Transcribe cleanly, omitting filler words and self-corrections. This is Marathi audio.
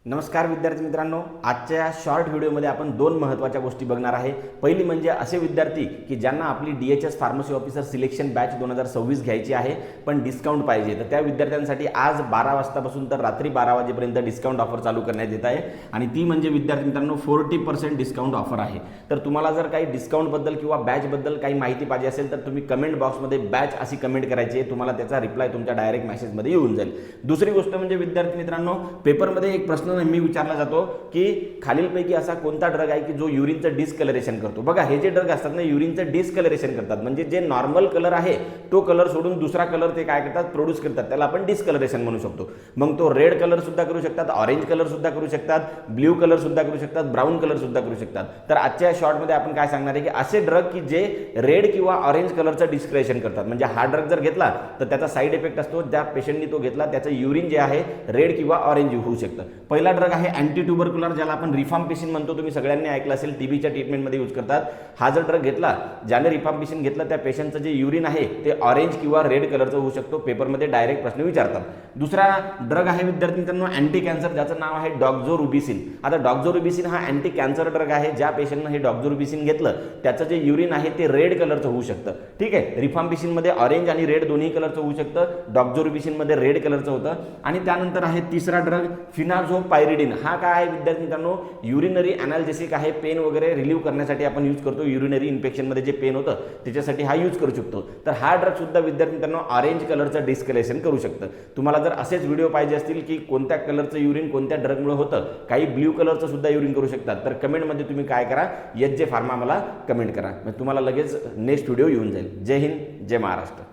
नमस्कार विद्यार्थी मित्रांनो, आजच्या शॉर्ट व्हिडिओमध्ये आपण दोन महत्त्वाच्या गोष्टी बघणार आहे। पहिली म्हणजे असे विद्यार्थी की ज्यांना आपली DHS pharmacy officer selection batch 2026 घ्यायची आहे पण डिस्काउंट पाहिजे, तर त्या विद्यार्थ्यांसाठी आज 12 वाजतापासून तर रात्री 12 वाजेपर्यंत डिस्काउंट ऑफर चालू करण्यात येत आहे आणि ती म्हणजे विद्यार्थी मित्रांनो 40% डिस्काउंट ऑफर आहे। तर तुम्हाला जर काही डिस्काउंटबद्दल किंवा बॅचबद्दल काही माहिती पाहिजे असेल तर तुम्ही कमेंट बॉक्समध्ये बॅच अशी कमेंट करायची आहे, तुम्हाला त्याचा रिप्लाय तुमच्या डायरेक्ट मेसेजमध्ये येऊन जाईल। दुसरी गोष्ट म्हणजे विद्यार्थी मित्रांनो, पेपरमध्ये एक प्रश्न नेहमी विचारला जातो की खालीलपैकी असा कोणता ड्रग आहे की जो युरिनचं डिस्कलरेशन करतो। बघा, हे जे ड्रग असतात ना युरिनचं डिस्कलरेशन करतात, म्हणजे जे नॉर्मल कलर आहे तो कलर सोडून दुसरा कलर ते काय करतात, प्रोड्यूस करतात, त्याला आपण डिस्कलरेशन म्हणू शकतो। मग तो रेड कलर सुद्धा करू शकतात, ऑरेंज कलर सुद्धा करू शकतात, ब्ल्यू कलर सुद्धा करू शकतात, ब्राऊन कलर सुद्धा करू शकतात। तर आजच्या शॉर्टमध्ये आपण काय सांगणार आहे की असे ड्रग की जे रेड किंवा ऑरेंज कलरचं डिस्कलरेशन करतात, म्हणजे हा ड्रग जर घेतला तर त्याचा साईड इफेक्ट असतो, ज्या पेशंटनी तो घेतला त्याचं युरिन जे आहे रेड किंवा ऑरेंज होऊ शकतं। पहिला ड्रग आहे अँटी ट्युबरक्युलर, ज्याला आपण रिफाम्पिसिन म्हणतो, तुम्ही सगळ्यांनी ऐकलं असेल, टीबीच्या ट्रीटमेंटमध्ये यूज करतात। हा जर ड्रग घेतला, ज्याने रिफाम्पिसिन घेतला त्या पेशंटचं जे युरिन आहे ते ऑरेंज किंवा रेड कलरचं होऊ शकतो, पेपरमध्ये डायरेक्ट प्रश्न विचारतात। दुसरा ड्रग आहे विद्यार्थी मित्रांनो अँटी कॅन्सर, ज्याचं नाव आहे डॉक्झोरुबिसिन। आता डॉक्झोरुबिसिन हा अँटी कॅन्सर ड्रग आहे, ज्या पेशंटनं हे डॉक्झोरुबिसिन घेतलं त्याचं जे युरिन आहे ते रेड कलरचं होऊ शकतं। ठीक आहे, रिफाम्पिसिनमध्ये ऑरेंज आणि रेड दोन्ही कलरचं होऊ शकतं, डॉक्झोरुबिसिनमध्ये रेड कलरचं होतं। आणि त्यानंतर आहे तिसरा ड्रग फिनाझोपायरिडिन। हा काय आहे विद्यार्थी मित्रांनो, युरिनरी अनाल्जेसिक आहे, पेन वगैरे रिलीव्ह करण्यासाठी आपण यूज करतो, युरिनरी इन्फेक्शनमध्ये जे पेन होतं त्याच्यासाठी हा यूज करू शकतो। तर हा ड्रग सुद्धा विद्यार्थी मित्रांनो ऑरेंज कलरचं डिस्कलेशन करू शकतं। तुम्हाला जर असेच व्हिडिओ पाहिजे असतील की कोणत्या कलरचं युरिन कोणत्या ड्रगमुळे होतं, काही ब्ल्यू कलरचं सुद्धा युरिन करू शकतात, तर कमेंटमध्ये तुम्ही काय करा, एच जे फार्मा मला कमेंट करा, मग तुम्हाला लगेच नेक्स्ट व्हिडिओ येऊन जाईल। जय हिंद, जय महाराष्ट्र।